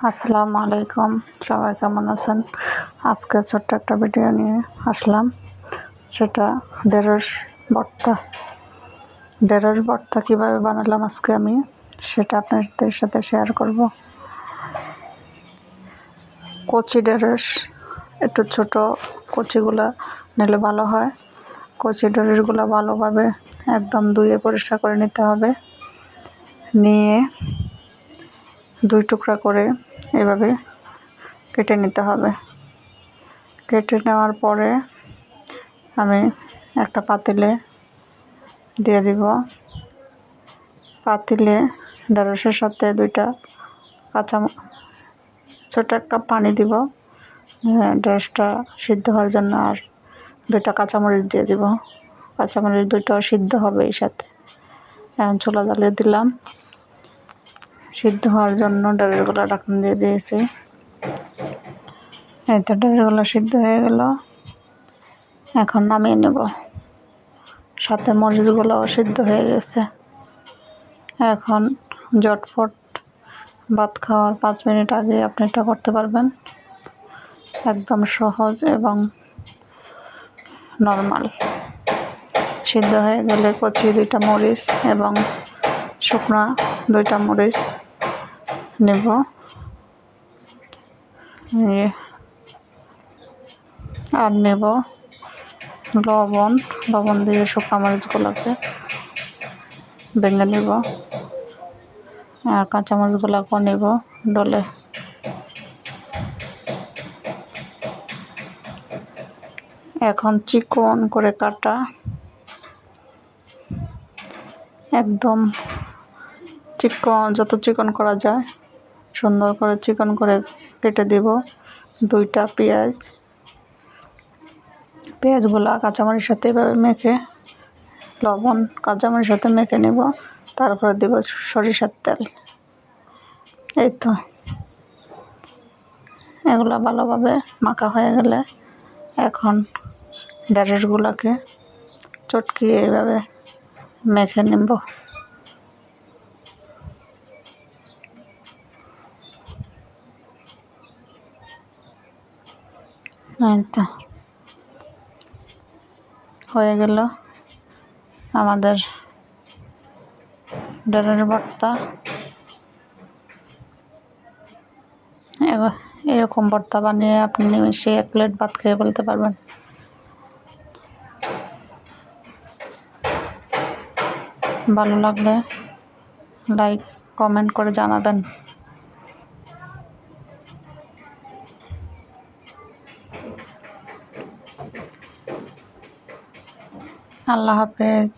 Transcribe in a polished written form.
আসসালামু আলাইকুম, সবাই কেমন আছেন? আজকে ছোট্ট একটা ভিডিও নিয়ে আসলাম, সেটা ঢেঁড়স ভর্তা। ঢেঁড়স ভর্তা কীভাবে বানালাম আজকে আমি সেটা আপনাদের সাথে শেয়ার করব। কচি ঢেঁড়স, একটু ছোট কচিগুলা নিলে ভালো হয়। কচি ঢেঁড়সগুলো ভালোভাবে একদম ধুয়ে পরিষ্কার করে নিতে হবে। নিয়ে দুই টুকরা করে এভাবে কেটে নিতে হবে। কেটে নেওয়ার পরে আমি একটা পাতিলে দিয়ে দিব। পাতিলে ঢেঁড়সের সাথে দুইটা ছোট এক কাপ পানি দিব ঢেঁড়সটা সিদ্ধ হওয়ার জন্য, আর দুইটা কাঁচামরিচ দিয়ে দিব। কাঁচামরিচ দুইটাও সিদ্ধ হবে এই সাথে। এখন চুলা জ্বালিয়ে দিলাম, সিদ্ধ হওয়ার জন্য ঢেঁড়সগুলো ঢাকনা দিয়ে দিয়েছি। এই তো ঢেঁড়সগুলো সিদ্ধ হয়ে গেল, এখন নামিয়ে নেব। সাথে মরিচগুলোও সিদ্ধ হয়ে গেছে। এখন ঝটফট ভাত খাওয়ার 5 মিনিট আগে আপনি এটা করতে পারবেন। একদম সহজ এবং নর্মাল। সিদ্ধ হয়ে গেলে কচি 2টা মরিচ এবং শুকনা 2টা মরিচ নেব। আর নেব লবণ দিয়ে শুকনা মরিচগুলোকে ভেঙে নেব, আর কাঁচামরিচগুলোকেও নেব ডলে। এখন চিকন করে কাটা, একদম চিকন, যত চিকন করা যায় সুন্দর করে চিকন করে কেটে দেব 2টা পেঁয়াজগুলো কাঁচামরিচের সাথে এভাবে মেখে, লবণ কাঁচামরিচের সাথে মেখে নেব। তারপরে দেব সরিষার তেল। এই তো এগুলো ভালোভাবে মাখা হয়ে গেলে এখন ঢেঁড়সগুলোকে চটকিয়ে এইভাবে মেখে নেব। এই তো হয়ে গেল আমাদের ঢেঁড়স ভর্তা। এরকম ভর্তা বানিয়ে আপনি নিমেষে 1 প্লেট ভাত খেয়ে ফেলতে পারবেন। ভালো লাগলে লাইক কমেন্ট করে জানাবেন। আল্লাহ হাফেজ।